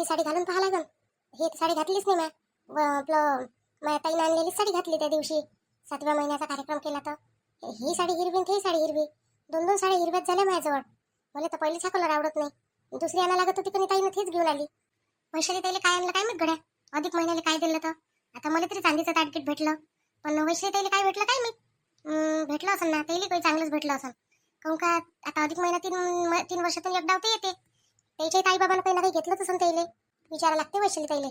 ही साडी घालून पाहा लागन. ही साडी घातलीच नाही आपलं माझ्या ताईने आणलेली साडी घातली त्या दिवशी 7व्या महिन्याचा कार्यक्रम केला तर ही साडी हिरवी आणि ती साडी हिरवी, दोन दोन साड्या हिरव्याच झाल्या माझ्याजवळ. मला तर पहिलीच हा कलर आवडत नाही, दुसरी आणा लागत होती पण ताईनं तीच घेऊन आली. वैशाली ताईला काय आणलं काय माहित गड्या, अधिक महिन्याला काय दिलं तर. आता मला तरी चांदीचं ताटकीट भेटलं, पण वैशाली ताईला काय भेटलं काय माहित. भेटलं असेल ना ताईला काही चांगलंच भेटलं असेल. काहून का आता अधिक महिना 3 वर्षातून एकदा होते येते. त्याच्या आई बाबांना काही ना काही घेतलंच असेल ताईले, विचारा लागते वैशाली ताईले.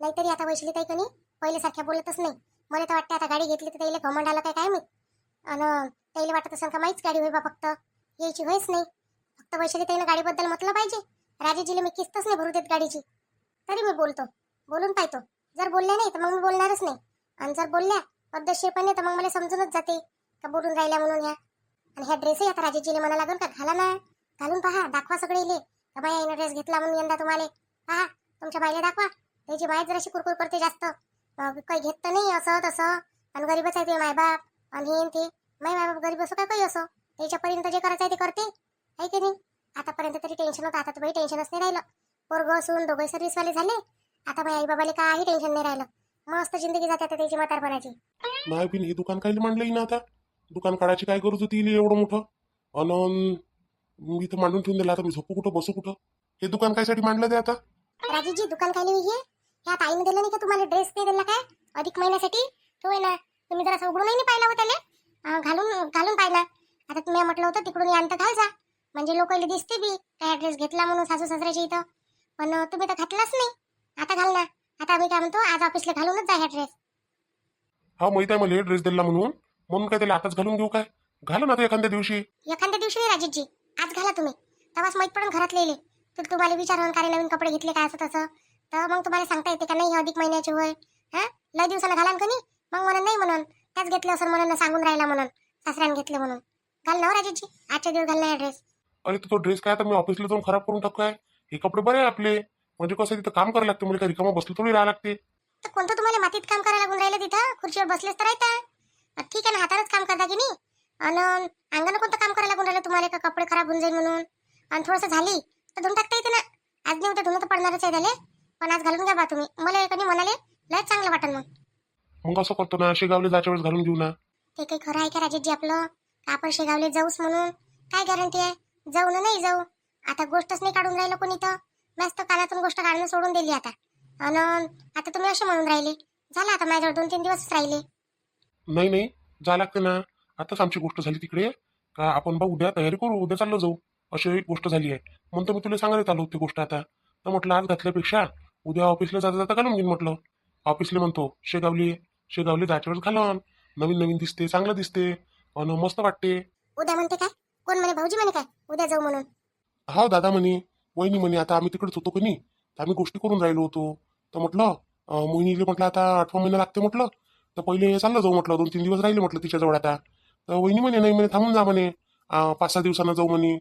नाहीतरी आता वैशाली ताई कनी पहिल्यासारख्या बोलतच नाही. मला तर वाटतं आता गाडी घेतली तर ताईले घमंड आलं काय माहित. आणि ताईला वाटत असेल का माहीच गाडी होय बा, फक्त यायची होईच नाही. फक्त वैशाली ताईनं गाडीबद्दल म्हटलं पाहिजे. राजेजीला मी किस्तच नाही भरू देत गाडीची, तरी मी बोलतो, बोलून पाहतो. जर बोलल्या नाही तर मग मी बोलणारच नाही, आणि जर बोलल्या पद्धतशीरपणे तर मग मला समजूनच जाते का बोलून राहिल्या म्हणून ह्या. आणि ह्या ड्रेसही आता राजेजीला म्हणा लागून का घाला ना, घालून पहा, दाखवा सगळे इले का बाई यानं ड्रेस घेतला म्हणून यंदा तुम्हाला. पहा तुमच्या बाईला दाखवा. त्याची बाई जराशी कुरकुर करते जास्त, काही घेत तर नाही असं तसं. आणि गरीबच आहे ते मायबाप, आणि हे ते मायबाप गरीब असो काय काही असो, त्याच्यापर्यंत जे करायचं आहे ते करते आहे की नाही. आतापर्यंत तरी टेन्शन होतं, आता तर बाई टेन्शनच नाही राहिलं. पोरगं असून दोघे सर्व्हिसवाले झाले, आता बाई आई बाबाले काही टेन्शन नाही राहिलं. मस्त जिंदगी जाते आता त्याची म्हातारपणाची. नाही बिन हे दुकान काय मांडलंय ना, आता दुकान काढायची काय गरज होती इले एवढं मोठं. अन मी तर मांडून ठेवून दिलं, आता मी झोपू कुठं बसू कुठं. हे दुकान कायसाठी मांडलं ते आता. राजीजी दुकान काय नाही हे, ह्या ताईने दिलं नाही का तुम्हाला ड्रेस ते दिला काय अधिक महिन्यासाठी. तो आहे ना, तुम्ही जरा उघडून नाही पाहिला होता त्याला, घालून घालून पाहिला. आता तुम्ही म्हटलं होतं तिकडून यांत घाल जा, म्हणजे लोकांना दिसते बी काय ड्रेस घेतला म्हणून सासू सासऱ्याच्या इथं. पण तुम्ही तर घातलाच नाही. आता घाल ना. आता मी काय म्हणतो, आज ऑफिसला घालूनच जा ह्या ड्रेस. हा माहित आहे मला ड्रेस दिला म्हणून काय त्याला आताच घालून घेऊ काय. घालून आता एखाद्या दिवशी. एखाद्या दिवशी नाही राजेशजी, आज घाला तुम्ही. तेव्हाच माहीत पडून घरात लिहिले तर तुम्हाला विचारून काय नवीन कपडे घेतले काय असं तसं, तर मग तुम्हाला सांगता येते का नाही हे अधिक महिन्याचे होय. हा लय दिवसाला घालान का नाही, मग म्हणून नाही म्हणून त्याच घेतलं असं म्हणून सांगून राहिला म्हणून सासऱ्याने घेतले म्हणून. घाल ना राजेशजी, आजच्या दिवस घाल ना ड्रेस. अरे तो ड्रेस काय आता मी ऑफिसला जाऊन खराब करून टाकू काय. हे कपडे बरे आहे आपले, म्हणजे कसं तिथं काम करायला लागतं, मला काही रिकामा बसलं थोडी राहायला लागते. तर कोणतं तुम्हाला मातीत काम करायला लागून राहिलं तिथं, खुर्चीवर बसलेच तर राहता. ठीक आहे ना, हातानच काम करता की नाही. आणि अंगानं कोणतं काम करायला लागून राहिलं तुम्हाला, का कपडे खराब होऊन जाईल म्हणून. आणि थोडंसं झाली तर धुवून टाकता येते ना. आज नाही उद्या धुणं तर पडणारच आहे झाले, पण आज घालून घ्या बा तुम्ही. मला कधी म्हणाले लय चांगलं वाटेल. मग असं करतो ना, शेगावले जायच्या वेळेस घालून घेऊ ना. ते काही खरं आहे का राजेशजी आपलं, का आपण शेगावले जाऊच म्हणून काय गॅरंटी आहे. जाऊ ना नाही जाऊ, आता गोष्टच नाही काढून राहिलं कोणी. तर मस्त कानातून गोष्ट काढणं सोडून दिली आता. आणि आता तुम्ही असे म्हणून राहिले. झालं आता माझ्याजवळ 2-3 दिवसच राहिले. नाही जा लागते ना. आताच आमची गोष्ट झाली तिकडे का आपण बा उद्या तयारी करू, उद्या चाललो जाऊ, अशी एक गोष्ट झाली आहे. म्हणतो मी तुला सांगायला चालू होती गोष्ट आता. तर म्हटलं आज घातल्यापेक्षा उद्या ऑफिसला जाता जाता घालून घेईन म्हटलं. ऑफिसला म्हणतो शेगावली जायच्या वेळेस घालून, नवीन नवीन दिसते, चांगलं दिसते आणि मस्त वाटते. उद्या म्हणते काय, कोण म्हणे भाऊजी म्हणे काय उद्या जाऊ म्हणून. हा दादा म्हणे, वहिनी म्हणे, आता आम्ही तिकडेच होतो की नाही, तर आम्ही गोष्टी करून राहिलो होतो. तर म्हटलं मोहिनीले म्हटलं आता 8वा महिना लागते म्हटलं, तर पहिले चाललं जाऊ म्हटलं, 2-3 दिवस राहिले म्हटलं तिच्याजवळ आता. तर वहिनी म्हणे नाही म्हणे, थांबून जा म्हणे, 5-6 दिवसानं जाऊ म्हणे.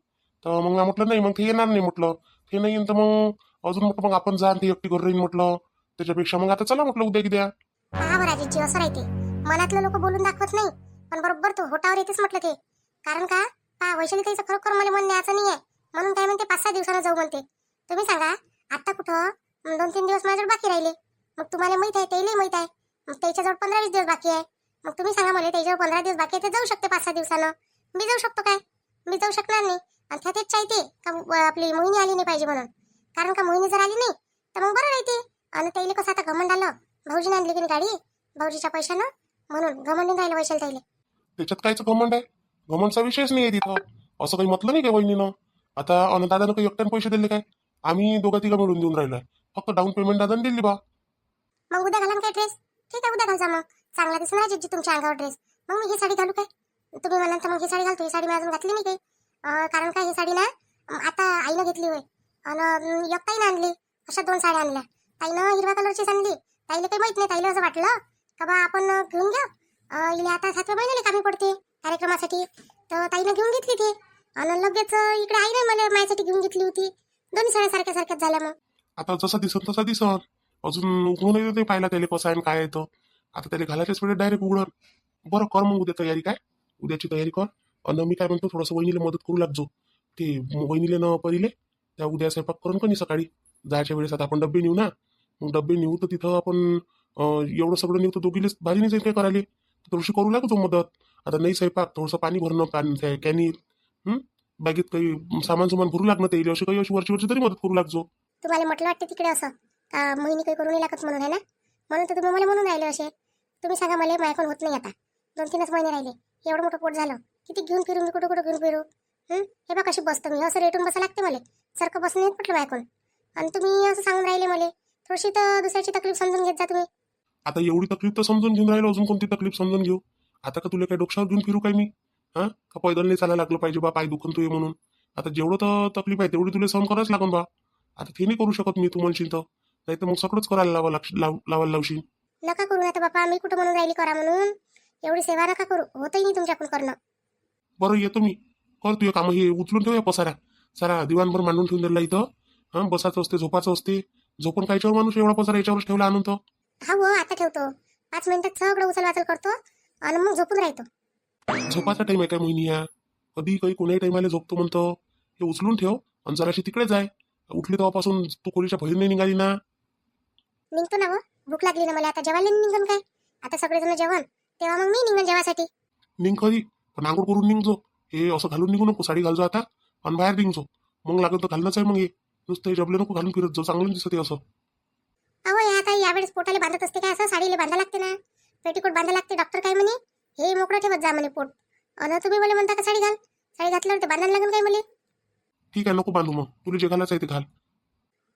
तर मग म्हटलं नाही, मग ते येणार नाही म्हटलं. ते नाही येईन तर मग अजून म्हटलं मग आपण जा, ते एकटी करून राहीन म्हटलं. त्याच्यापेक्षा मग आता चला म्हटलं उद्या किद्या. पहा बरं राजेशजी, असं राहते मनातलं लोक बोलून दाखवत नाही, पण बरोबर तो होटावर येतेच म्हटलं ते. कारण का पहा वैशाली ताईचं खरोखर मला मन न्यायचं नाही आहे म्हणून काय म्हणते 5-6 दिवसानं जाऊ म्हणते. तुम्ही सांगा आता कुठं 2-3 दिवस माझ्याजवळ बाकी राहिले. मग तुम्हाला माहित आहे, त्यालाही माहित आहे, मग त्याच्याजवळ 15-20 दिवस बाकी आहे. मग तुम्ही सांगा मला त्याच्याजवळ 15 दिवस बाकी आहे, ते जाऊ शकते 5-6 दिवसानं. मी जाऊ शकतो काय, मी जाऊ शकणार नाही. आणि त्यात तेच चाहते का आपली मोहिनी आली नाही पाहिजे म्हणून. कारण का मोहिनी जर आली नाही तर मग बरं राहते. आणि त्याला कसं आता घमंड आलं, भाऊजीने आणली की नाही गाडी भाऊजीच्या पैशानं, म्हणून घमंडून राहिलं वैशाली ताईले. त्याच्यात कायच घमंड आहे, घमंडचा विषयच नाही आहे तिथं. असं काही म्हटलं नाही का वहिनीनं. आता दादानं काही एकट्यानं पैसे दिले काय, आम्ही दोघा तिघा मिळून देऊन राहिलोय. फक्त डाऊन पेमेंट दादाने दिली बा. मग उद्या घाला काय ड्रेस. ठीक आहे उद्या घालजा, मग चांगला दिसून राहायची तुमच्या अंगावर ड्रेस. मग मी ही साडी घालू काय, तुम्ही म्हणाल तर मग ही साडी घालतो. ही साडी मी अजून घातली नाही काही. कारण काय ही साडी ना आता आईनं घेतली होय, आणि एक ताईनं आणली. अशा 2 साड्या आणल्या. ताईनं हिरव्या कलरचीच आणली. ताईला काही माहित नाही, ताईला असं वाटलं का बा आपण घेऊन घ्या, हिला आता 7व्या महिन्याला कामी पडते कार्यक्रमासाठी. तर ताईनं घेऊन घेतली ती, आणि लगेच इकडे आईने मला माझ्यासाठी घेऊन घेतली होती. दोन्ही साड्या सारख्या सारख्याच झाल्या. मग आता जसा दिसन तसा दिसन, अजून उघडून ते पाहिला त्याला कसं आहे काय येतं. आता त्याला घालायच्याच वेळेस डायरेक्ट उघडण. बरं कर मग उद्या तयारी, काय उद्याची तयारी कर. आणि मी काय म्हणतो थोडंसं वहिनीला मदत करू लागतो. ते वहिनीले न पहिले त्या उद्या स्वयंपाक करून कणी सकाळी जायच्या वेळेस आता आपण डब्बे नेऊ ना, मग डब्बे नेऊ तर तिथं आपण एवढं सगळं नेऊ तर दोघीलेच भारी नाही जाईल काय करायला. थोडीशी करू लागतो मदत. आता नाही स्वयंपाक, थोडंसं पाणी भरणं कॅनीत, बॅगेत काही सामान भरू लागणं ते अशी काही अशी वरची तरी मदत करू लागतो. तुम्हाला म्हटलं वाटते तिकडे असं का मोहिनी काही करू नाही लागत म्हणून, आहे ना? म्हणून तर तुम्ही मला म्हणून राहिले असे. तुम्ही सांगा, मला माझ्याकडून होत नाही आता. 2-3च महिने राहिले, एवढं मोठं पोट झालं, किती घेऊन फिरू मी, कुठं कुठं घेऊन फिरू. हे बघा कशी बसतो मी, असं रेटून बसा लागते मला, सारखं बसणं नाही म्हटलं माझ्याकडून. आणि तुम्ही असं सांगून राहिले मला, थोडीशी तर दुसऱ्याची तकलीफ समजून घेत जा तुम्ही. आता एवढी तकलीफ तर समजून घेऊन राहिलो, अजून कोणती तकलीफ समजून घेऊ? आता का तुला काय डोक्यावर घेऊन फिरू काय मी? का पैदल नाही चालायला लागलं पाहिजे बा, पाय दुखून तू ये म्हणून? आता जेवढं तर तकलीफ आहे तेवढी तुला सहन करायच लागून बा. आता ते नाही करू शकत मी, तू म्हणशील तर. नाही तर मग सगळंच करायला लावायला लावशील. नका करू आता बापा, मी कुठं म्हणून राहिली करा म्हणून. एवढी सेवा नका करू, होतही नाही तुमच्याकडून करणं. बरं येतो मी, कर तुझे कामं. हे उचलून ठेवूया पसारा, सारा दिवाणभर मांडून ठेवून दिला इथं. बसायचं असते, झोपाचं असते. झोपून कायच्यावर माणूस एवढा पसारा याच्यावरच ठेवला आणून तर. हा हो, आता ठेवतो. 5 मिनिटात सगळं उचल वाचल करतो आणि मग झोपून राहतो. झोपाचा टाइम आहे काय मोहिनी? या कधी काही कोणाही टाइमाला झोपतो म्हणतो. हे उचलून ठेव आणि जराशी तिकडे जाय. उठली तेव्हापासून तू खोलीच्या बाहेर नाही निघाली ना. निघतो ना, भूक लागली ना मला आता. जेवायला निघून काय आता सगळेजण जेवण, तेव्हा मग मी निघून जेवासाठी. निघ खरी, पण आंघोळ करून निघजो. हे असं घालून निघू नको, साडी घालजो आता आणि बाहेर निघजो. मग लागेल तर घालणंच आहे. मग हे नुसतं हे जबले नको घालून फिरत जो, चांगलं दिसते असं. अहो या आता यावेळेस पोटाला बांधत असते काय, असं साडीला बांधा लागते ना, पेटीकोट बांधा लागते. डॉक्टर काय म्हणे, हे मोकळं ठेवत जा म्हणे पोट. आणि तुम्ही मला म्हणता का साडी घाल, साडी घातल्यावर ते बांधायला लागेल काय मला? ठीक आहे, नको बांधू. मग तुला जे घालायचं आहे ते घाल.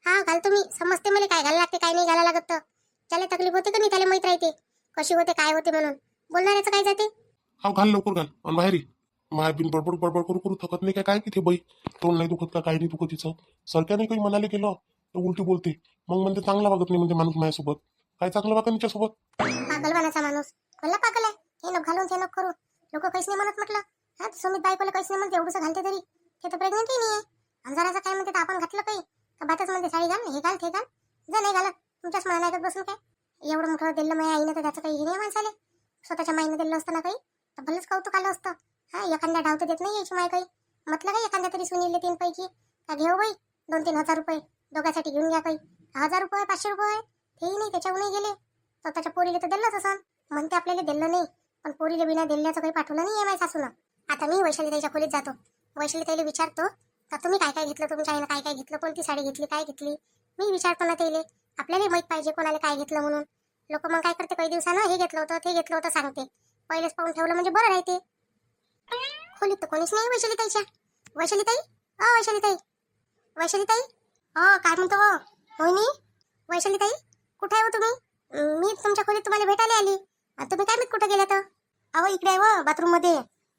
हा घालतो मी, समजते मला काय घालायला लागते काय नाही घालायला लागत. तर त्याला तकलीफ होते का नाही, त्याला माहित राहते कशी होते काय होते म्हणून. बोलणाऱ्याचं काय जाते. हा घाल, लवकर घाल आणि बाहेर ये. माय बिन बडबड बडबड करू करू थकत नाही काय तिथे बाई? तोंड नाही दुखत का, काही नाही दुखत तिचं? सरक्याने काही म्हणाले गेलं तर उलटी बोलते. मग म्हणते चांगला वागत नाही, म्हणजे माणूस माझ्यासोबत. काय चांगलं वागत तिच्यासोबत? पागलवानाचा माणूस कोणला पागल आहे? हे नको घालून ते नको करू, लोक काहीच नाही म्हणत म्हटलं. हा सुमित बायकोला काहीच नाही म्हणते, एवढंच घालते तरी. ते तर प्रेग्नेंट नाही आहे. आणि जराचं काय म्हणते तर आपण घातलं काही का भातच म्हणते साडी घाल, हे घाल ते घाल. जर नाही घालत तुमच्याच मनात ऐकत बसून काय? एवढं मोठं दिलं माझ्या आईनं तर त्याचं काही हे नाही माणसाले. स्वतःच्या माईनं दिलं असतं ना काही तर भलेच कौतुक आलं असतं. हा एखाद्या डाव तर देत नाही यायची माय काही. म्हटलं काय एखाद्या तरी सुनीले 3 पैकी का घेऊ बाई 2-3 हजार रुपये दोघांसाठी घेऊन घ्या काही. 1000 रुपये 500 रुपये तेही नाही, त्याच्याहूनही गेले. स्वतःच्या पोरीला तर दिलंच असं म्हणते, आपल्याला दिलं नाही. पण पोरीला बिना दिल्याचं काही पाठवलं नाही आहे माझ्या सासूनं. आता मी वैशाली ताईच्या खोलीत जातो, वैशाली ताईला विचारतो का तुम्ही काय काय घेतलं, तुमच्या आईनं काय काय घेतलं, कोणती साडी घेतली, काय घेतली. मी विचारतो ना त्याला, आपल्याला माहित पाहिजे कोणाला काय घेतलं म्हणून. लोक मग काय करते, काही दिवसानं हे घेतलं होतं ते घेतलं होतं सांगते. पहिलेच पाहून ठेवलं म्हणजे बरं राहते. खोलीत तर कोणीच नाही वैशाली ताईच्या. वैशाली ताई, वैशाली ताई, वैशाली ताई. काय म्हणतो मोहिनी? वैशाली ताई कुठे आहे हो तुम्ही? मी तुमच्या खोलीत तुम्हाला भेटायला आली. तुम्ही काय माहित कुठे गेला तर? अहो इकडे आहे व बाथरूम मध्ये.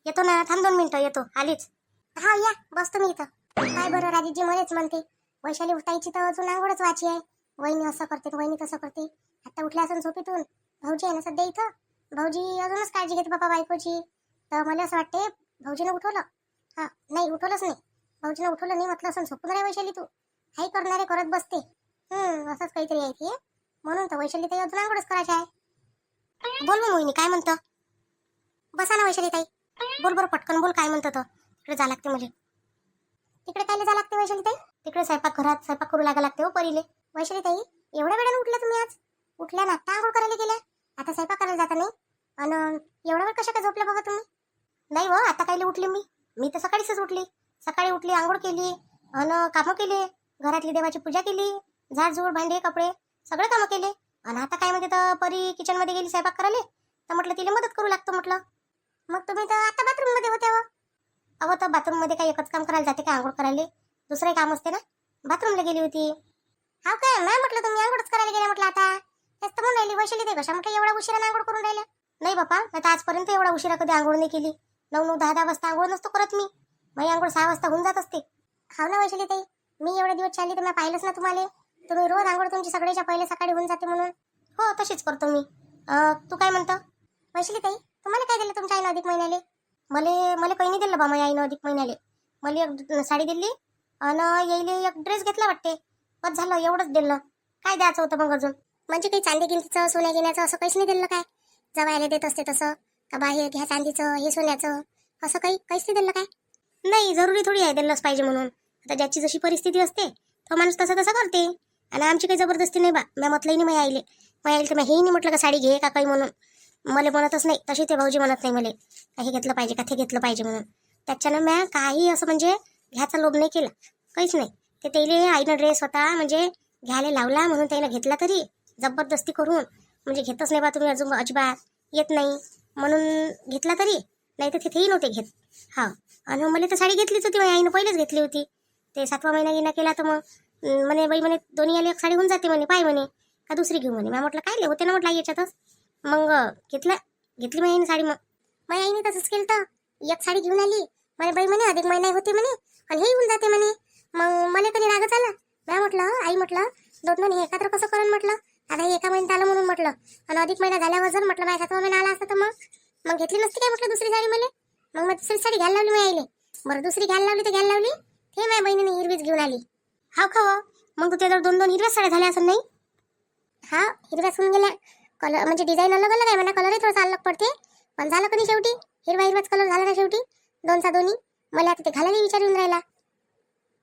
येतो ना, थांब 2 मिनिटं येतो, आलीच. हा या, बसतो मी इथं. काय बरं राजीजी मलाच म्हणते, वैशाली उठायची तर अजून आंघोळच व्हायची आहे. वहिनी असं करते, वहिनी तसं करते. आता उठल्या असून झोपेतून. भाऊजी आहे ना सध्या इथं, भाऊजी अजूनच काळजी घेते बाबा बायकोची. तर मला असं वाटते भाऊजीनं उठवलं. हा नाही उठवलंच नाही, भाऊजीनं उठवलं नाही. म्हटलं असं झोपून राह वैशाली तू, काही करणारे करत बसते. असंच काहीतरी आहे ते. म्हणून तर वैशाली ताई अजून आंघोळच करायची आहे. बोल मग मोहिनी, काय म्हणतं? बसा ना वैशाली ताई, बोल बरं पटकन बोल, काय म्हणतं? तर तिकडे जा लागते म्हणजे. तिकडे काय जा लागते वैशाली ताई? तिकडे स्वयंपाक घरात स्वयंपाक करू लागा लागते हो परीले. वैशाली ताई एवढ्या वेळानं उठल्या तुम्ही आज? उठल्या ना आता आंघोळ करायला गेल्या, आता स्वयंपाक करायला जाता नाही? आणि एवढा वेळ कशा काय झोपल्या बघा तुम्ही? नाही व आता कायले उठली मी तर सकाळीच उठली. सकाळी उठली, आंघोळ केली आणि कामं केली, घरातली देवाची पूजा केली, झाडझूड भांडे कपडे सगळे कामं केले. आणि आता काय म्हणते तर परी किचन मध्ये गेली स्वयंपाक करायला, तर म्हटलं तिला मदत करू लागतो म्हटलं. मग तुम्ही तर आता बाथरूम मध्ये होत्या व. अहो तर बाथरूम मध्ये काही एकच काम करायला जाते का, आंघोळ करायला दुसरंही काम असते ना. बाथरूमला गेली होती. हा काय नाही म्हटलं तुम्ही आंघोळच करायला गेल्या म्हटलं. आता तेच तर म्हणून राहिली वैशाली ते कशा म्हटलं एवढा उशिरा आंघोळ करून राहिल्या. नाही बापा, नाही तर आजपर्यंत एवढा उशिरा कधी आंघोळ नाही केली. 9-9, 10-10 वाजता आंघोळ नसतो करत मी. माझी आंघोळ 6 वाजता होऊन जात असते. हाव ना वैशाली ताई, मी एवढे दिवस चालली तर मी पाहिलंच ना तुम्हाला. तुम्ही रोज आंघोळ तुमची सगळ्याच्या पहिले सकाळी होऊन जाते म्हणून. हो तशीच करतो मी. तू काय म्हणतो वैशाली ताई? तुम्हाला काय दिलं तुमच्या आईनं अधिक महिन्याले? मला काही नाही दिलं बा माझ्या आईनं अधिक महिन्याले. मला एक साडी दिली आणि यायले एक ड्रेस घेतला वाटते, बस झालं एवढंच दिलं. काय द्यायचं होतं मग अजून? म्हणजे काही चांदी गिंतीचं सोन्या घेण्याचं असं काहीच नाही दिलं काय? जवायला देत असते तसं का बाहेर घ्या चांदीचं हे सोन्याचं असं काहीच नाही दिलं काय? नाही जरुरी थोडी आहे दिलंच पाहिजे म्हणून. आता ज्याची जशी परिस्थिती असते तो माणूस तसं तसं करते. आणि आमची काही जबरदस्ती नाही बा. मी म्हटलंही नाही माझ्या आईले. माझ्या आईला तर मी हेही नाही म्हटलं का साडी घे का काही म्हणून. मला म्हणतच नाही. तशी ते भाऊजी म्हणत नाही मला हे घेतलं पाहिजे का ते घेतलं पाहिजे म्हणून. त्याच्यानं मी काही असं म्हणजे घ्यायचा लोभ नाही केला, काहीच नाही. ते त्याला आईनं ड्रेस होता म्हणजे घ्यायला लावला म्हणून त्याला घेतला, तरी जबरदस्ती करून म्हणजे घेतच नाही बा तुम्ही अजून अजिबात येत नाही म्हणून घेतला, तरी नाही तर तिथेही नव्हते घेत. हा, आणि मला तर साडी घेतलीच होती माझ्या आईनं, पहिलेच घेतली होती. ते 7वा महिना गिना केला तर मग म्हणे बाई म्हणे दोन्ही आले एक साडी होऊन जाते म्हणे, पाय म्हणे का दुसरी घेऊ म्हणे. मी म्हटलं काय होते ना म्हटलं याच्यातच. मग घेतली माझ्या आईने साडी. मग माझ्या आईने तसंच केलं, तर एक साडी घेऊन आली. म्हणे बाई म्हणे अधिक महिना होते म्हणे आणि हे येऊन जाते म्हणे. मग मला कधी रागच आला. मी म्हटलं आई म्हटलं दोन हे एकत्र कसं करून म्हटलं. आता हे एका महिन्यात आलं म्हणून म्हटलं, आणि अधिक महिना झाल्यावर जर म्हटलं माझ्या 7वा महिना आला असता तर मग घेतली नसती काय म्हटलं दुसरी साडी मला. मग मी दुसरी साडी घ्यायला लावली माझ्या आईले. बरं दुसरी घ्यायला लावली तर घ्यायला लावली, ते माझ्या बहिणीने हिरवीच घेऊन आली. हा खावं मग तुझ्या जर 2 हिरव्या साड्या झाल्या असं नाही. हा, हिरव्याच होऊन गेल्या. कलर म्हणजे डिझाईन अलग अलग आहे म्हणा, कलरही थोडासा अलग पडते, पण झालं कधी शेवटी हिरवाच कलर झाला ना शेवटी दोन्ही. मला आता ते घालायला विचार येऊन राहिला.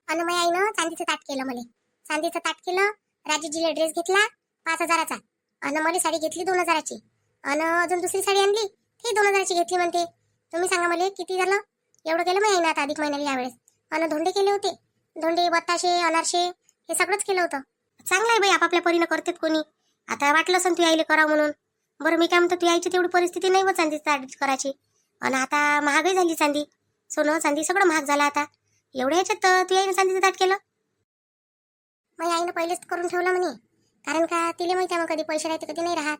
आणि माझ्या आईनं चांदीचं ताट केलं. मला चांदीचं ताट केलं. राजीजीला ड्रेस घेतला 5,000चा, आणि मला साडी घेतली 2,000ची, आणि अजून दुसरी साडी आणली ती 2,000ची घेतली म्हणते. तुम्ही सांगा मला किती झालं. एवढं केलं माझ्या आईनं आता अधिक महिन्याला यावेळेस. आणि धोंडे केले होते, धोंडे बताशे अनारशे हे सगळंच केलं होतं. चांगलं आहे बाई, आपापल्या परीनं करतात कोणी. आता वाटलं असं तू आईले करा म्हणून. बरं मी काय म्हणतो, तू आईची तेवढी परिस्थिती नाही व चांदीची ताट करायची. आणि आता महागाई झाली चांदी, सोनं चांदी सगळं महाग झालं आता. एवढ्या ह्याच्यात तर तू आईनं चांदीचं ताट केलं. माझ्या आईनं पहिलेच करून ठेवलं म्हणे, कारण का तिला माहिती आहे मग कधी पैसे राहते कधी नाही राहत,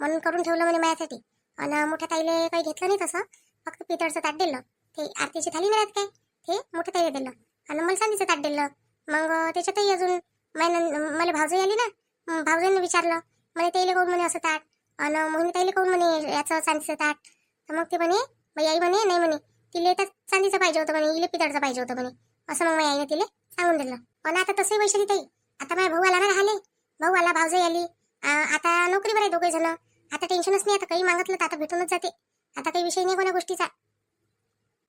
म्हणून करून ठेवलं म्हणे माझ्यासाठी. आणि मोठ्या ताईले काही घेतलं नाही तसं, फक्त पितळचं ताट दिलं. ते आरतीची थाली नाही राहत काय, ते मोठ्या ताईला दिलं. आणि मला चांदीचं ताट दिलं. मग त्याच्यातही अजून मला भावजाई आली ना, भावजाईनं विचारलं म्हणे ताईले काऊन म्हणे असं ताट, आणि मोहिनी ताईले काऊन म्हणे याचं चांदीचं ताट. तर मग ते म्हणे बाई आई म्हणे नाही म्हणे तिले तर चांदीचं पाहिजे होतं म्हणे, इले पितळचं पाहिजे होतं म्हणे. असं मग माझ्या आईने तिले सांगून दिलं. पण आता तसंही वैशाली ताई, आता माझ्या भाऊ आला ना राहिले, भाऊ आला भावजाई आली, आता नोकरीवर आहे दोघे जण. आता टेन्शनच नाही, आता काही मागितलं तर आता भेटूनच जाते. आता काही विषय नाही कोणा गोष्टीचा.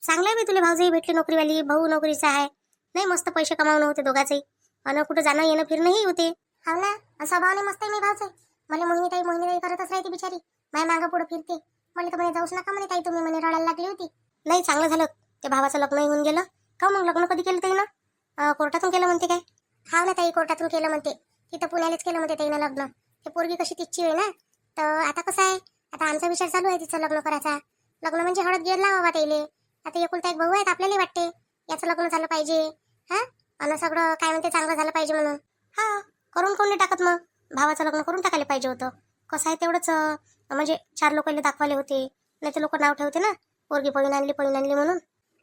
चांगलं आहे मी तुला भावजाई भेटली नोकरीवाली, भाऊ नोकरीचा आहे. नाही मस्त पैसे कमावणं होते दोघांचंही, आणि कुठं जाणं येणं फिरणंही होते. हो ना, स्वभावाने मस्त आहे मी भावजाई. मला मोहिनी ताई करतच राहते बिचारी, माझ्या मागं पुढं फिरते. मला तर म्हणे जाऊच नका म्हणे ताई तुम्ही, म्हणे रडायला लागली होती. नाही चांगलं झालं ते भावाचं लग्नही होऊन गेलं. का मग लग्न कधी केलं ताई ना, कोर्टातून केलं म्हणते काय. हा ना ताई, कोर्टातून केलं म्हणते. तिथं पुण्यालाच केलं म्हणते ताईनं लग्न. ते पोरगी कशी तिची आहे ना, तर आता कसं आहे, आता आमचा विचार चालू आहे तिचं लग्न करायचा. लग्न म्हणजे हळद गिळत लावा ताईले. आता एकुलता एक भाऊ आहेत, आपल्याला वाटते याचं लग्न झालं पाहिजे. हा, आणि सगळं काय म्हणते चांगलं झालं पाहिजे म्हणून. हा, करून कोण नाही टाकत, मग भावाचं लग्न करून टाकायला पाहिजे होतं. कसं आहे तेवढंच म्हणजे 4 लोकांना दाखवायला होते, नाही तर लोक नाव ठेवते ना पोरगी पळून आणली म्हणून.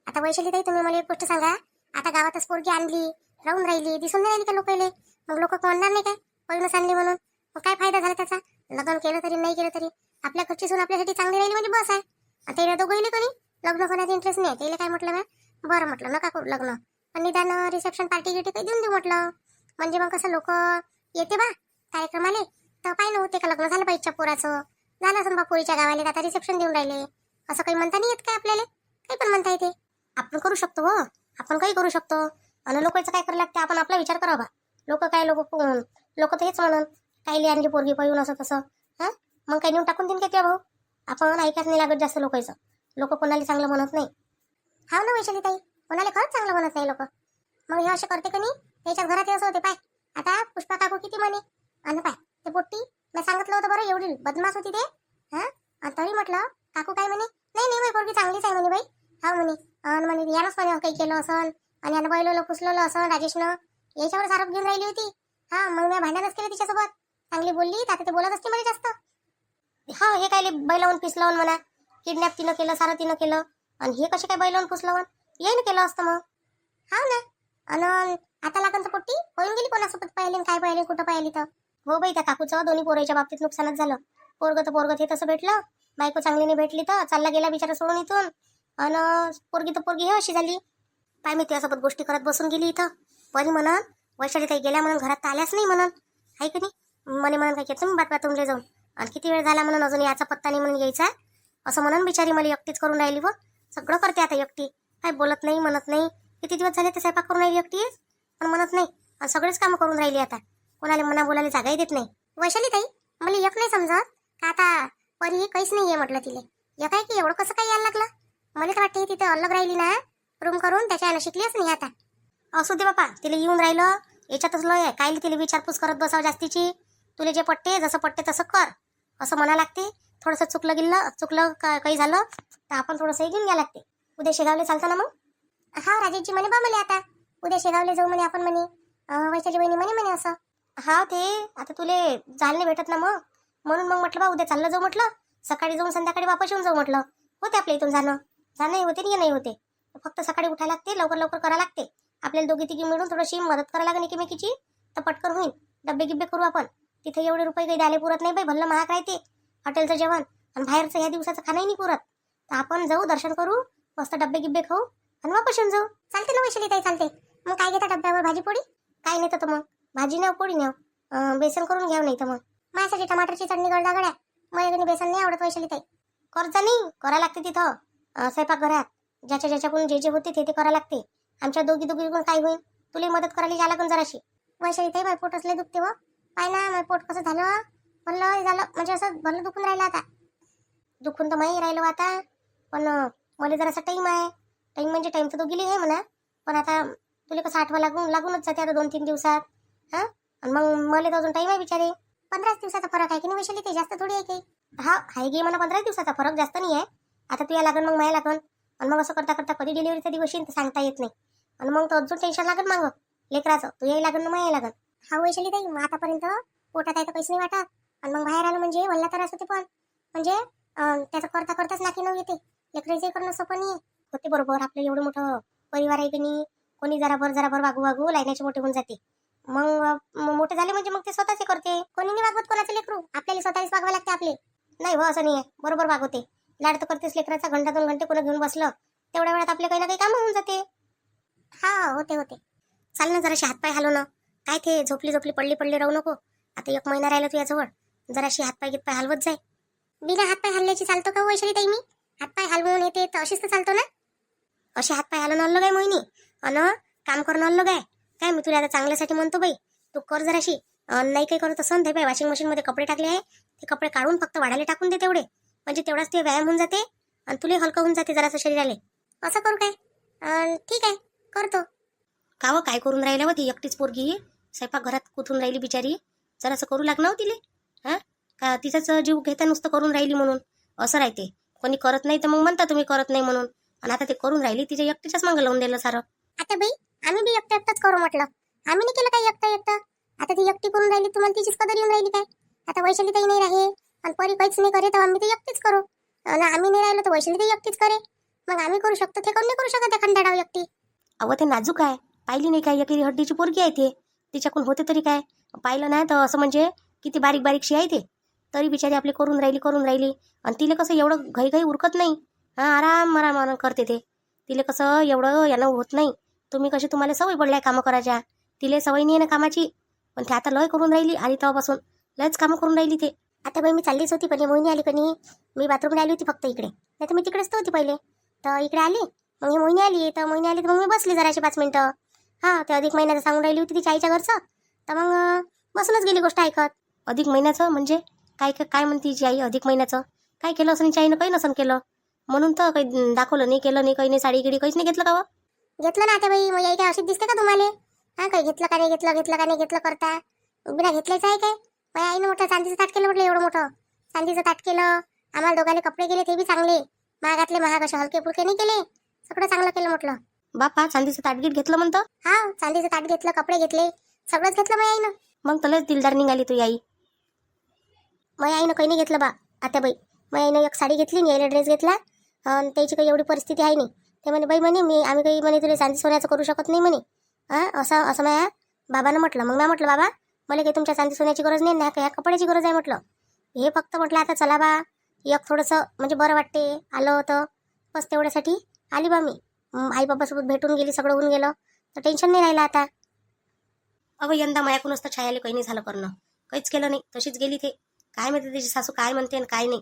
आता वैशाली ताई तुम्ही मला एक गोष्ट सांगा, आता गावातच पोरगी आणली, राहून राहिली, दिसून नाही राहिली का लोकांना, मग लोक म्हणणार नाही काय पळूनच आणली म्हणून. मग काय फायदा झाला त्याचा. लग्न केलं तरी नाही केलं तरी आपल्या घरची सून आपल्यासाठी चांगली राहिली म्हणजे बस आहे. आता त्याला दोघं कोणी लग्न करण्याचा इंटरेस्ट नाही. त्याला काय म्हटलं मी, बरं म्हटलं नका करू लग्न, पण निदान रिसेप्शन पार्टी गिटी काही देऊन देऊ म्हटलं. म्हणजे मग कसं लोक येते बा कार्यक्रमाले, तर पाहिलं होते का लग्न झालं पाहिजे पोराचं, झालं असं बा पोरीच्या गावाला, आता रिसेप्शन देऊन राहिले. असं काही म्हणता नाही येत काय आपल्याला, काही पण म्हणता येते. आपण करू शकतो हो, आपण काही करू शकतो. आणि लोकांचं काय करायला लागते, आपण आपला विचार करावा. लोक तर हेच म्हणून काही आणली पोरगी पळून असं तसं. हा, मग काही नेऊन टाकून देईन का त्या भाऊ. आपण ऐकायच नाही लागत जास्त लोकांचं. लोक कोणाला चांगलं म्हणत नाही. हा ना वैशाली ताई, कोणाला खरंच चांगलं म्हणत नाही लोक. मग हे असे करते का नाही, त्याच्याच घरात असं होते. पाय आता पुष्पा काकू किती म्हणे, आणि पाय ते पोट्टी मी सांगितलं होतं बरं, एवढी बदमाश होती ते. हा, तरी म्हटलं काकू काय म्हणे, नाही बाई पोरगी चांगलीच आहे म्हणे बाई. हा म्हणे, आणि म्हणे यानंच म्हणे काही केलं असं, आणि यानं बैलवलं फुसलवलं असं राजेशनं, याच्यावर आरोप घेऊन राहिली होती. हा, मग मी भांडणच केली तिच्यासोबत, चांगली बोलली तर आता ते बोलत असते मला जास्त. हा, हे काय बैलावून पिसलावून म्हणा, किडनॅप तिनं केलं, सारं तिनं केलं, आणि हे कसे काय बैलावून पुसलावून येईन केलं असतं मग. हा ना, आणि आता लागन तर पोट्टी होऊन गेली कोणासोबत पाहिली, काय पाहिली, कुठं पाहिली तर. हो बाई, त्या काकूचं दोन्ही पोराच्या बाबतीत नुकसानच झालं. पोरगं हे तसं भेटलं, बायको चांगली नाही भेटली तर चालला गेला बिचारा सोडून इथून, आणि पोरगी हे अशी झाली. पाय मी त्यासोबत गोष्टी करत बसून गेली इथं. परी म्हणून वैशाली काही गेल्या म्हणून घरात आल्याच नाही म्हणून, आहे की नाही. म्हणून काय केलं तुम्ही बातम्या जाऊन, आणि किती वेळ झाला म्हणून अजून याचा पत्ता नाही म्हणून यायचा, असं म्हणून बिचारी मला एकटीच करून राहिली. व सगळं करते आता एकटी, काय बोलत नाही म्हणत नाही. किती दिवस झाले ते स्वयंपाक करून राहिली एकटीच, पण म्हणत नाही. सगळेच कामं करून राहिली आता. कोणाला मना बोलायला जागाही देत नाही. वैशाली ताई, मला एक नाही समजत का आता परी काहीच नाही आहे म्हटलं तिले. एक आहे की एवढं कसं काय यायला लागलं? मला तर वाटते तिथे अलग राहिली ना रूम करून, त्याच्या शिकलीच नाही आता. असू दे बापा, तिला येऊन राहिलं याच्यातच लय आहे. काय तिला विचारपूस करत बसावं जास्तीची. तुला जे पटते जसं पटते तसं कर असं म्हणा लागते. थोडंसं चुकलं काही झालं तर आपण थोडंसं घेऊन घ्या लागते. उद्या शेगावले चालतं ना मग? हा राजेशजी म्हणे बा म्हणे आता उद्या शेगावले जाऊ म्हणे आपण म्हणे. वैशाली बहिणी म्हणे असं. हा ते आता तुले जायला नाही भेटत ना मग, म्हणून मग म्हटलं बा उद्या चाललं जाऊ म्हटलं. सकाळी जाऊन संध्याकाळी वापस येऊन जाऊ म्हटलं. होते आपल्या इथून जाणंही होते नाही होते. फक्त सकाळी उठायला लागते, लवकर करा लागते. आपल्याला दोघी तिघी मिळून थोडीशी मदत करायला लागेल एकमेकीची, तर पटकन होईल. डब्बे गिब्बे करू आपण. तिथे एवढे रुपये काही द्यायला पुरत नाही बाई, भल्लं महाग राहते हॉटेलचं जेवण, आणि बाहेरचं ह्या दिवसाचं खाणंही नाही पुरत. तर आपण जाऊ, दर्शन करू, मस्त डब्बे गिब्बे खाऊ आणि वापस येऊन जाऊ. चालते ना वैशाली ताई? चालते. मग काय घेता डब्यावर? भाजी पोळी? काय नाही तर मग भाजी न्याव, पोळी न्याव, बेसन करून घ्याव. नाही तर मग माझ्यासाठी टमाटरची चटणी गळदा गड्या. मला बेसन नाही आवडत वैशाली ताई. करता नाही करा लागते तिथं स्वयंपाकघरात. ज्याच्याकडून जे होते ते करायला लागते. आमच्या दोघी पण काय होईल? तुला मदत करायला या लागून जराशी. वैशाली ताई, माझं पोट असले दुखते व. पाय ना माझं पोट कसं झालं, भलं झालं म्हणजे असं भलं दुखून राहिलं आता. दुखून तर माही राहिलं आता, पण मला जरासा टाईम आहे. टाईम म्हणजे टाईम तर दोघीली आहे म्हणा, पण आता तुला कसं आठवा लागूनच जाते आता 2-3 दिवसात. हां, आणि मग मला तर अजून टाईम आहे बिचारे. 15 दिवसाचा फरक आहे की नाही वैशाली? ते जास्त थोडी आहे काही. हा आहे गे म्हणा, 15 दिवसाचा फरक, जास्त नाही आहे. आता तू या लागन मग माया लागन, आणि मग असं करता कधी डिलिव्हरीचा दिवस येईल तर सांगता येत नाही. आणि मग तर अजून टेन्शन लागत मागं लेकराचं. तू यायला लागन ना मग यायला लागन. हा वैशाली ताई, मग आतापर्यंत पोटात आहे तर पैसे नाही वाटत, आणि मग बाहेर आलं म्हणजे वल्ला त्रास होते. पण म्हणजे त्याचं करताच नाकी नऊ येते. लेकराचं करणं सोपं नाही होते. बरोबर, आपलं एवढं मोठं परिवार आहे की नाही, कोणी जराभर वागू लाईनाचे मोठे होऊन जाते. मग मोठे झाले म्हणजे मग ते स्वतःचे करते. कोणी नाही वागवत कोणाचं लेकरू, आपल्याला स्वतःच वागवा लागते. आपले नाही हो, असं नाही आहे. बरोबर वागवते, लाड तर करतेस लेकराचा. घंटा 2 घंटे कोणा घेऊन बसलं तेवढ्या वेळात आपले काही ना काही कामं होऊन जाते. हा होते. चाल ना जराशी हातपाय हलव ना. काय ते झोपली पडली राहू नको. आता 1 महिना राहिला तुझ्याजवळ, जराशी हातपाय गीतपाय हलवत जाय. बिना हातपाय हल्ल्याची चालतो का वैशाली ताई मी? हातपाय हलवून येते तर अशीच तर चालतो ना. असे हातपाय हलवून आणलं काय मोहिनी, अन काम करणं आणलं काय मी तुला आता चांगल्यासाठी म्हणतो बाई. तू कर जराशी. नाही काही करत असं ते बाई, वॉशिंग मशीनमध्ये कपडे टाकले आहे, ते कपडे काढून फक्त वाढायला टाकून दे तेवढे. म्हणजे तेवढाच ते व्यायाम होऊन जाते आणि तुला हलकं होऊन जाते जरासं शरीराले. असं करू काय? ठीक आहे, करतो. काव काय करून राहिल्या ती एकटीच पोरगी स्वयंपाकघरात कुठून राहिली बिचारी. जरासं करू लागणार तिले. हां, का तिचाच जीव घेता नुसतं करून राहिली म्हणून असं राहते. कोणी करत नाही तर मग म्हणता तुम्ही करत नाही म्हणून, आणि आता ते करून राहिली, तिच्या एकटीच्याच मागं लावून दिलं सारं. आता बाई, आम्ही बी एकटंच करू म्हटलं. आम्ही नाही केलं काही एकटं. आता ती एकटी करून राहिली, तुम्हाला तिचीच कदर येऊन राहिली काय? आता वैशाली ताई नाही राहे आणि परी काहीच नाही करे, तर आम्ही ते एकटीच करू. आणि आम्ही नाही राहिलो तर वैशाली ताई एकटीच करे. मग आम्ही करू शकतो, ते कोण नाही करू शकत एखाद्या डाव एकटी. अहो ते नाजूक आहे, पाहिली नाही काय? एकेरी हड्डीची पोरगी आहे ते, तिच्याकडून होते तरी काय? पाहिलं नाही तर असं म्हणजे किती बारीकशी आहे ते, तरी बिचारी आपली करून राहिली. आणि तिला कसं एवढं घाई उरकत नाही. हां, आराम करते ते. तिला कसं एवढं यानं होत नाही. तुम्ही कशी, तुम्हाला सवय पडलाय कामं करायच्या, तिला सवय नाही आहे ना कामाची. पण ते आता लय करून राहिली, आणि तेव्हापासून लयच कामं करून राहिली ते. आता बाई मी चाललीच होती, पण मोहिनी आली कणी. मी बाथरूमला आली होती फक्त इकडे, नाही तर मी तिकडेच तर होती पहिले. तर इकडे आली, मग ही मोहिनी आली तर मग मी बसली जराशी 5 मिनिटं. हां, ते अधिक महिन्याचं सांगून राहिली होती तिच्या आईच्या घरचं, तर मग बसूनच गेली गोष्ट ऐकत. अधिक महिन्याचं म्हणजे काय म्हणते तिची आई? अधिक महिन्याचं काय केलं असं तिच्या आईनं? काही नसन केलं म्हणून तर काही दाखवलं नाही, केलं नाही, काही नाही, साडी गिडी काहीच नाही घेतलं का? घेतलं ना आता बाई, मग आई काय अशीच दिसते का तुम्हाला? हां, काही घेतलं का नाही घेतलं करता बिना घेतल्याचं आहे काय? माझ्या आईनं मोठं चांदीचं ताट केलं म्हटलं, एवढं मोठं चांदीचं ताट केलं. आम्हाला दोघांना कपडे केले, ते बी चांगले महाग असे हलके फुलके नाही केले, सगळं चांगलं केलं म्हटलं. बापा, चांदीचं ताटगीट घेतलं म्हणतं? हा, चांदीचं ताट घेतलं, कपडे घेतले, सगळंच घेतलं माझ्या आईनं. मग तुलाच दिलदार निघाली तुझी आई. माझ्या आईनं काही नाही घेतलं बा आता बाई. माझ्या आईनं एक साडी घेतली आणि यायला ड्रेस घेतला, आणि त्याची काही एवढी परिस्थिती आहे नाही. ते म्हणे बाई म्हणे आम्ही काही म्हणे तुला चांदी सोन्याचं करू शकत नाही म्हणे. हां, असं माझ्या बाबानं म्हटलं. मग मी म्हटलं बाबा, मला काही तुमच्या चांदी सोन्याची गरज नाही ना, ह्या कपड्याची गरज आहे म्हटलं. हे फक्त म्हटलं आता चला बा, एक थोडंसं म्हणजे बरं वाटते, आलं होतं बस, तेवढ्यासाठी आली बा मी. आई बाबासोबत भेटून गेली, सगळं होऊन गेलं, तर टेन्शन नाही राहिलं आता. अगं यंदा मायाकडूनच तर छायाला काही नाही झालं करणं, काहीच केलं नाही, तशीच गेली. ते काय माहिती त्याची सासू काय म्हणते आणि काय नाही,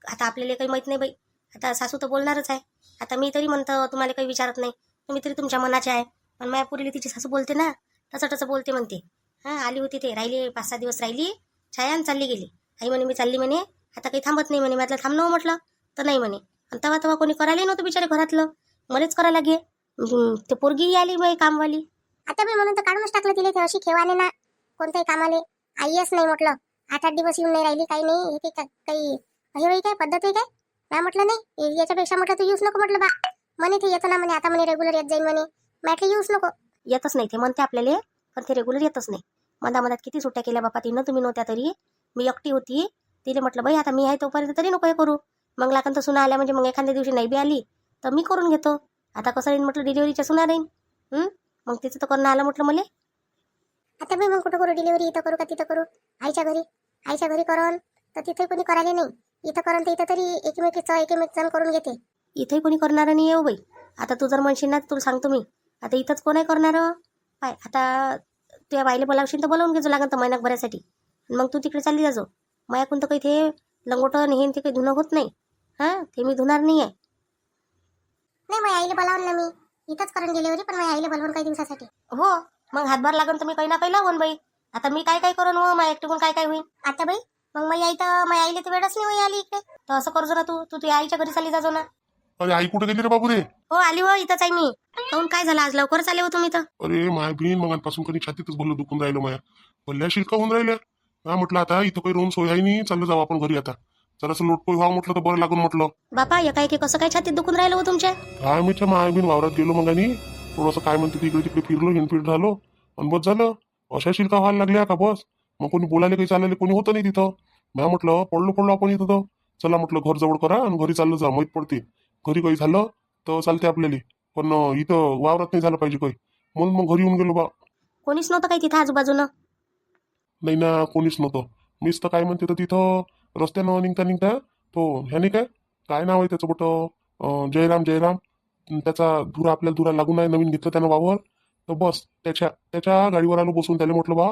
आता आपल्याला काही माहीत नाही बाई. आता सासू तर बोलणारच आहे. आता मी तरी म्हणतो तुम्हाला काही विचारत नाही, तुम्ही तरी तुमच्या मनाचे आहे, पण मायापुरीला तिची सासू बोलते ना, तसं तसं बोलते म्हणते. हां, आली होती ते, राहिली 5-6 दिवस राहिली छाया आणि चालली गेली. आई म्हणे मी चालली म्हणे, आता काही थांबत नाही म्हणे. म्हटलं थांब न म्हटलं तर नाही म्हणे. आणि तेव्हा तेव्हा कोणी करायला नव्हतं बिचारे घरातलं, मलाच करायला लागे. ते पोरगी आली बाई कामवाली. आता मी म्हणून तर काढूनच टाकलं तिला, ते अशी ठेवाने ना कोणत्याही कामाले. आईच नाही म्हटलं, 8-8 दिवस येऊन नाही राहिली, काही नाही. हे काही हे होई काय पद्धत होई काय? नाही म्हटलं नाही, याच्यापेक्षा म्हटलं तू येऊच नको म्हटलं बा. म्हणे ते येतो ना म्हणे, आता म्हणे रेग्युलर येत जाईल म्हणे. म्हटलं येऊच नको. येतच नाही ते म्हणते आपल्याला, पण ते रेग्युलर येतच नाही. मधात किती सुट्ट्या केल्या बापा तिनं, तुम्ही नव्हत्या तरी. मी एकटी होती. तिला म्हटलं बाई आता मी आहे तोपर्यंत तरी नको हे करू. मग लागन तर सुना आल्या म्हणजे मग एखाद्या दिवशी नाही बी आली तर मी करून घेतो. आता कसं राहील म्हटलं, डिलिव्हरीच्या सुना राहीन. मग तिचं तर करणं आलं म्हटलं मला. आता मी मग कुठं करू डिलिव्हरी, इथं करू का तिथं करू? आईच्या घरी करून तर तिथे कोणी करायला नाही. इथं करून तर इथं तरी एकमेक जण करून घेते. इथंही कोणी करणार नाही येऊ बाई. आता तू जर म्हणशील ना, तुला सांगतो मी, आता इथंच कोण आहे करणार पाय. आता तुझ्या बाईला बोलावशील तर बोलावून घेजो लागन तर महिनाभरासाठी. मग तू तिकडे चालली जाजो. मायाकून तर काही ते लंगोटं हे ते काही धुणं होत नाही. हां, ते मी धुणार नाही आहे. नाही मग आईला बोलावून ना मी, इथंच करून डिलिव्हरी, पण मग आईला बोलवून काही दिवसासाठी. हो, मग हातभार लागन तर मी काही ना काही लावून बाई. आता मी काय काय करून हो, माझ्या एकटीकडून काय काय होईल. आता बाई मग माझी आई तर माझ्या आईला तर वेळच नाही आली इकडे. तर असं करजो ना, तू तुझ्या आईच्या घरी चालली जाजो ना. अरे आई कुठे गेली रे बाबू रे? हो आली हो, इथंच आहे मी. काहून काय झालं आज लवकरच आले हो तुम्ही तर? अरे माय बहीण मगापासून कधी छातीतच भरलं दुखून राहिलं माया. भल्ल्या शिल्का होऊन राहिल्या. हा म्हटलं आता इथं काही रोम सोय आहे नाही, चाललं जाऊ आपण घरी आता. जरासं लोटपोय व्हावं म्हटलं तर बरं लागून म्हटलं. बापा एकाएकी कसं काय छातीत दुखून राहिलं हो तुमच्या? काय मीच्या माय बहीण वावरात गेलो मग आणि थोडंसं काय म्हणते ते इकडे तिकडे फिरलो, हिंडफिर झालो आणि बस झालं. अशा शिल्का व्हायला लागल्या का बस. मग कोणी बोलायला काही चालायला कोणी होतं नाही तिथं. म्या म्हटलं पडलो आपण इथं तर चला म्हटलं घर जवळ करा आणि घरी चाललं जा, माहीत पडते. घरी काही झालं तर चालते आपल्याला, पण इथं वावरात नाही झालं पाहिजे काही. म्हणून मग घरी येऊन गेलो बा. कोणीच नव्हतं काही तिथं आजूबाजूनं? नाही ना, कोणीच नव्हतं. मीच तर काय म्हणते तर तिथं रस्त्यानं निघता तो ह्याने काय नाव आहे त्याचं कुठं, जयराम. त्याचा धुरा आपल्याला धुरा लागून आहे, नवीन घेतलं त्यानं वावर. तर बस त्याच्या गाडीवर आलो बसून. त्याला म्हटलं बा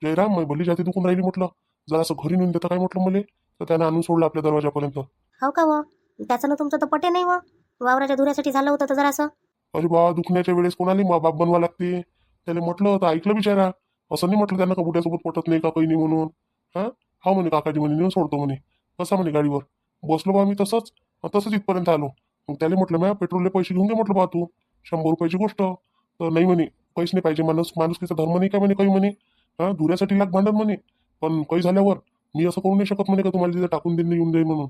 जयराम, मग भली जाती दुखून राहिली म्हटलं, जरासं घरी नेऊन देतं काय म्हटलं मला. तर त्यानं आणून सोडलं आपल्या दरवाजापर्यंत. हो का हो, त्याचं ना तुमचं तर पटे नाही व. वावराच्या धुऱ्यासाठी झालं होतं तर जरासं. अरे बा, दुखण्याच्या वेळेस कोणाला बाप बनवा लागते. त्याला म्हटलं तर ऐकलं बिचारा. असं नाही म्हटलं त्यांना का बुड्यासोबत पटत नाही का काही नाही म्हणून. हा म्हणे काकाजी म्हणे नेऊन सोडतो म्हणे. कसा म्हणे गाडीवर बसलो बा मी तसंच इथपर्यंत आलो. मग त्याला म्हटलं मॅ पेट्रोलले पैसे घेऊन घे म्हटलं बा तू, 100 रुपयाची गोष्ट. तर नाही म्हणे काहीच नाही पाहिजे, माणुसकीचा धर्म नाही काय म्हणे काही म्हणे. धुऱ्यासाठी लाग भांडण म्हणे. पण काही झाल्यावर मी असं करू नाही शकत म्हणे का तुम्हाला तिथे टाकून देईन येऊन जाईल म्हणून.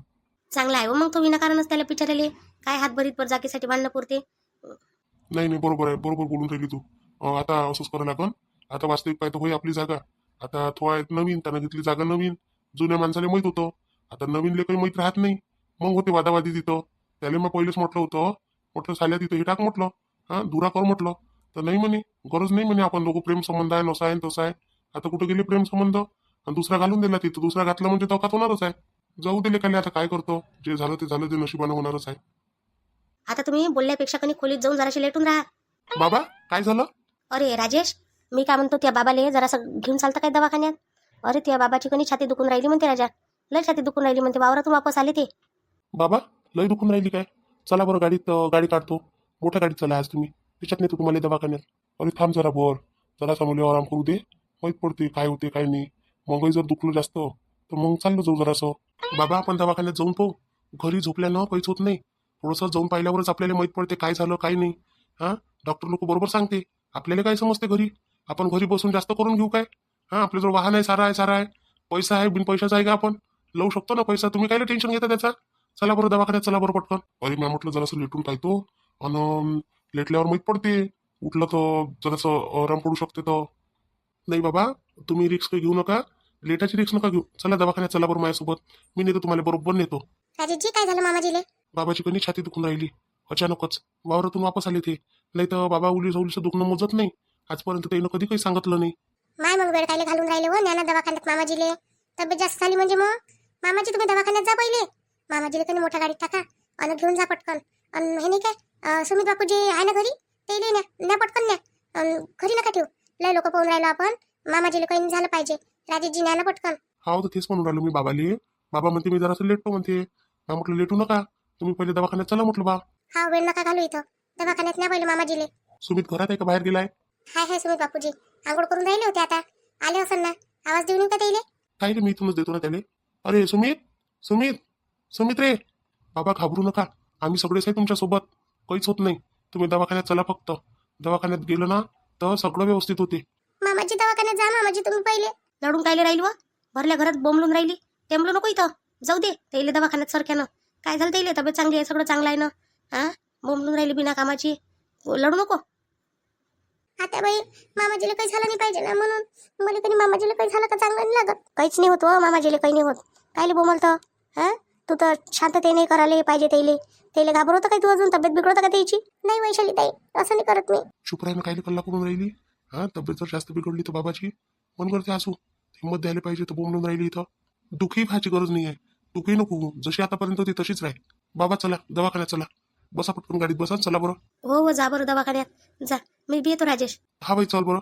चांगला आहे हो मग तो विनाकारणच त्याला पिचारले काय हातभरीत पर जागेसाठी भांडणं पुरते. नाही बरोबर आहे, बरोबर बोलून राहिली तू. आता असंच करायला लागन. आता वास्तविक पाहतो होई आपली जागा. आता तो आहे नवीन, त्यानं घेतली जागा नवीन. जुन्या माणसाला माहित होतं, आता नवीनले काही माहित राहत नाही. मग होते वादावादी तिथं. त्याला मग पहिलेच म्हटलं साल्या तिथं हे टाक म्हटलं, धुरा कर म्हटलं. तर नाही म्हणे, गरज नाही म्हणे, आपण लोक प्रेम संबंध आहे, नसा आहे तसं आहे. आता कुठं गेले प्रेम संबंध आणि दुसरा घालून दिला तिथं. दुसरा घातला म्हणजे तकात होणारच आहे. जाऊ दिले खाली, आता काय करतो, जे झालं ते नशिबानं होणारच आहे. आता तुम्ही बोलल्यापेक्षा कधी खोलीत जाऊन जराशी लेटून राहा. बाबा काय झालं? अरे राजेश, मी काय म्हणतो, त्या बाबाले जरासं घेऊन चालतं काय दवाखान्यात? अरे त्या बाबाची कणी छाती दुखून राहिली म्हणते राजा, लय छाती दुखून राहिली म्हणते. वावरातून वापस आले ते. बाबा लय दुखून राहिली काय? चला बरं गाडी काढतो. मोठ्या गाडीत चला आज तुम्ही, त्याच्यात नेतो तुम्हाला दवाखान्यात. अरे थांब जरा जरा मुली आराम करू दे, माहीत पडते काय होते काय नाही. मगही जर दुखलं जास्त तर मग चाललं जाऊ जरासं. बाबा आपण दवाखान्यात जाऊन पाहू, घरी झोपल्यानं काहीच होत नाही. थोडंसं जाऊन पाहिल्यावरच आपल्याला माहीत पडते काय झालं काय नाही. डॉक्टर लोक बरोबर सांगते. आपल्याला काय समजते घरी, आपण घरी बसून जास्त करून घेऊ काय? आपल्याजवळ वाहन आहे, सारा आहे, पैसा आहे, बिन पैशाचा आहे का आपण लावू शकतो ना पैसा. तुम्ही काय टेन्शन घेता त्याचा? चला बरं दवाखान्यात, चला बरं पटकन. अरे मी म्हटलं जरासं लेटून पाहतो, आणि लेटल्यावर माहीत पडते. उठलं तर जरासं आराम पडू शकते. तर नाही बाबा, तुम्ही रिक्स काही घेऊ नका, लेटाची रिक्स नका घेऊ. चला दवाखान्यात चला बरं माझ्यासोबत, मी नेतो तुम्हाला, बरोबर नेतो. राजेशजी काय झालं मामाजीले? बाबाची कणी छाती दुखून राहिली अचानकच. वावरातून वापस आले ते. नाही तर बाबा उलीचं दुखणं मोजत नाही. आजपर्यंत त्यानं कधी काही सांगितलं नाही. माय मग वेळ कायले घालून राहिले हो, ज्ञाना दवाखान्यात मामाजीले. तब्येत जास्त झाली म्हणजे मग मामाजी तुम्ही दवाखान्यात जा पहिले. मामाजीले कधी मोठ्या गाडीत टाका आणि घेऊन जा पटकन. आणि हे नाही काय सुमित बापूजी आहे ना घरी, ते न्या पटकन न्या. घरी नका ठेवू, लय लोक पाहून राहिलो आपण. मामाजीला काही झालं पाहिजे. राजेशजी न्या ना पटकन. हा तर तेच म्हणून राहिलो मी बाबाले. बाबा म्हणते मी जरासं लेटतो म्हणते. हा म्हटलं लेटू नका, तुम्ही पहिले दवाखान्यात चला म्हटलं बा. हा वेळ नका घालू इथं, दवाखान्यात न्या पहिले मामाजीले. सुमित घरात आहे का बाहेर गेलाय? हाय सुमित बापूजी, आंघोळ करून राहिले होते आता आले असन ना आवाज देऊन येऊ का त्याले काय रे मी इथूनच देतो ना त्याले अरे सुमित सुमित सुमित रे बाबा घाबरू नका आम्ही सगळेच आहे तुमच्यासोबत काहीच होत नाही तुम्ही दवाखान्यात चला फक्त दवाखान्यात गेलं ना तर सगळं व्यवस्थित होते मामाजी दवाखान्यात जा मामाजी तुम्ही पहिले लढून कायले राहिली व भरल्या घरात बोंबलून राहिली टेंबलो नको इथं जाऊ दे त्याला दवाखान्यात सरक्यानं काय झालं त्याला तब्येत चांगली आहे सगळं चांगलं आहे ना हा बोंबलून राहिली बिना कामाची लढू नको आता बाई मामाजीला काही झालं नाही पाहिजे ना म्हणून मला तरी मामाजीला काही झालं का चांगलं नाही लागत काहीच नाही होत व मामाजीला काही नाही होत कायले बोमलतं हा तू तर शांततेने करायला पाहिजे त्याला घाबरवतं काय तू अजून तब्येत बिघडवतं का त्याची नाही वैशाली ताई असं नाही करत मी चुप राहीनं काय कल्ला करून राहिली हा तब्येत जर जास्त बिघडली तर बाबाची मन करते असू हिंमत द्यायला पाहिजे तर बोंबलून राहिली इथं दुखी व्हायची गरज नाही आहे दुखी नको जशी आतापर्यंत होती तशीच राहील बाबा चला दवाखान्यात चला बसा पटकन गाडीत बसा चला बरं हो हो जा बरं दवाखान्यात जा मी बी येतो राजेश हा बाई चल बरं